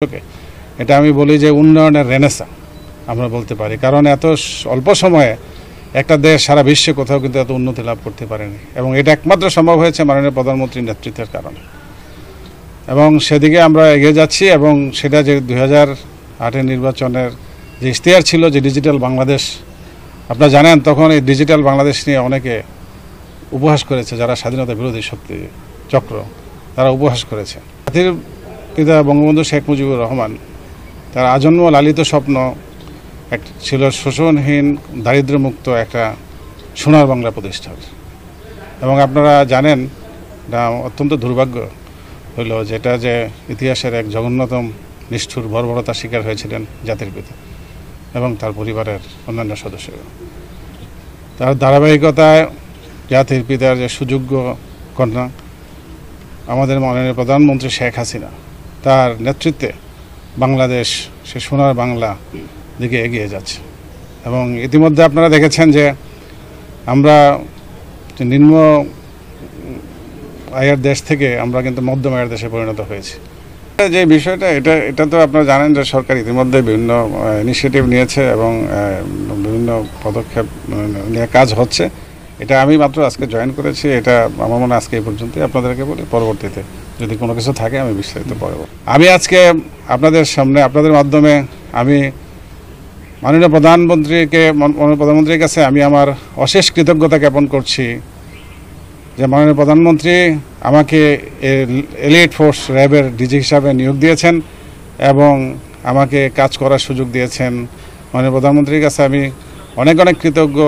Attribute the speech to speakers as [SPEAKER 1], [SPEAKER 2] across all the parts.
[SPEAKER 1] এটা আমি বলি যে উন্নয়নের রেনেসা আমরা বলতে পারি, কারণ এত অল্প সময়ে একটা দেশ সারা বিশ্বে কোথাও কিন্তু এত উন্নতি লাভ করতে পারেনি, এবং এটা একমাত্র সম্ভব হয়েছে মাননীয় প্রধানমন্ত্রীর নেতৃত্বের কারণে। এবং সেদিকে আমরা এগিয়ে যাচ্ছি, এবং সেটা যে 2008-এর নির্বাচনের যে ইশতেহার ছিল যে ডিজিটাল বাংলাদেশ, আপনারা জানেন তখন এই ডিজিটাল বাংলাদেশ নিয়ে অনেকে উপহাস করেছে, যারা স্বাধীনতা বিরোধী শক্তি চক্র তারা উপহাস করেছে। জাতির পিতা বঙ্গবন্ধু শেখ মুজিবুর রহমান তার আজন্ম লালিত স্বপ্ন ছিল শোষণহীন দারিদ্র্যমুক্ত একটা সোনার বাংলা প্রতিষ্ঠার। এবং আপনারা জানেন এটা অত্যন্ত দুর্ভাগ্য হইল যেটা যে ইতিহাসের এক জঘন্যতম নিষ্ঠুর বর্বরতার শিকার হয়েছিলেন জাতির পিতা এবং তার পরিবারের অন্যান্য সদস্যরা। তার ধারাবাহিকতায় জাতির পিতার যে সুযোগ্য কন্যা আমাদের মাননীয় প্রধানমন্ত্রী শেখ হাসিনা, তার নেতৃত্বে বাংলাদেশ সে সোনার বাংলা দিকে এগিয়ে যাচ্ছে। এবং ইতিমধ্যে আপনারা দেখেছেন যে আমরা নিম্ন আয়ের দেশ থেকে আমরা কিন্তু মধ্যম আয়ের দেশে পরিণত হয়েছি। যে বিষয়টা এটা তো আপনারা জানেন যে সরকার ইতিমধ্যে বিভিন্ন ইনিশিয়েটিভ নিয়েছে এবং বিভিন্ন পদক্ষেপ নিয়ে কাজ হচ্ছে। এটা আমি মাত্র আজকে জয়েন করেছি, এটা আমার মনে আজকে এই পর্যন্তই আপনাদেরকে বলি। পরবর্তীতে যদি কোনো কিছু থাকে আমি বিস্তারিত পড়ব। আমি আজকে আপনাদের সামনে আপনাদের মাধ্যমে আমি মাননীয় প্রধানমন্ত্রীর কাছে আমি আমার অশেষ কৃতজ্ঞতা জ্ঞাপন করছি যে মাননীয় প্রধানমন্ত্রী আমাকে এলিট ফোর্স র্যাবের ডিজি হিসাবে নিয়োগ দিয়েছেন এবং আমাকে কাজ করার সুযোগ দিয়েছেন। মাননীয় প্রধানমন্ত্রীর কাছে আমি অনেক কৃতজ্ঞ,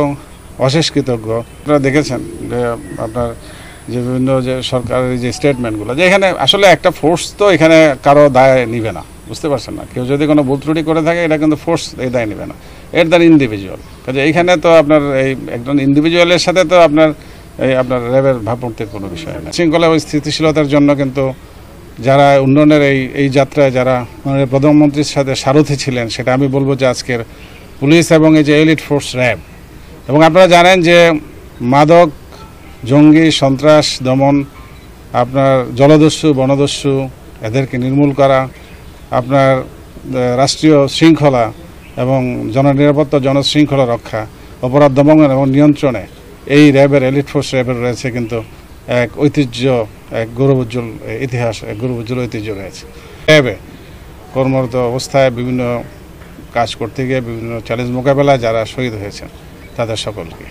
[SPEAKER 1] অশেষ কৃতজ্ঞ। আপনারা দেখেছেন যে আপনার যে বিভিন্ন যে সরকারের যে স্টেটমেন্টগুলো, যে এখানে আসলে একটা ফোর্স তো এখানে কারো দায় নিবে না, বুঝতে পারছেন না। কেউ যদি কোনো ভুল ত্রুটি করে থাকে এটা কিন্তু ফোর্স এই দায় নেবে না, এর দ্বারা ইন্ডিভিজুয়াল। কাজে এইখানে তো আপনার এই একজন ইন্ডিভিজুয়ালের সাথে তো আপনার র্যাবের ভাবমূর্তির কোনো বিষয় না। শৃঙ্খলা ও স্থিতিশীলতার জন্য কিন্তু যারা উন্নয়নের এই যাত্রায় যারা প্রধানমন্ত্রীর সাথে সারথি ছিলেন, সেটা আমি বলবো যে আজকের পুলিশ এবং এই যে এলিট ফোর্স র্যাব। এবং আপনারা জানেন যে মাদক, জঙ্গি, সন্ত্রাস দমন, আপনার জলদস্যু, বনদস্যু এদেরকে নির্মূল করা, আপনার রাষ্ট্রীয় শৃঙ্খলা এবং জননিরাপত্তা, জনশৃঙ্খলা রক্ষা, অপরাধ দমন এবং নিয়ন্ত্রণে এই র্যাবের এলিট ফোর্স র্যাবের রয়েছে কিন্তু এক ঐতিহ্য, এক গৌরবোজ্জ্বল ইতিহাস, এক গৌরবোজ্জ্বল ঐতিহ্য রয়েছে। র্যাবে কর্মরত অবস্থায় বিভিন্ন কাজ করতে গিয়ে বিভিন্ন চ্যালেঞ্জ মোকাবেলায় যারা শহীদ হয়েছেন তাদের সকলকে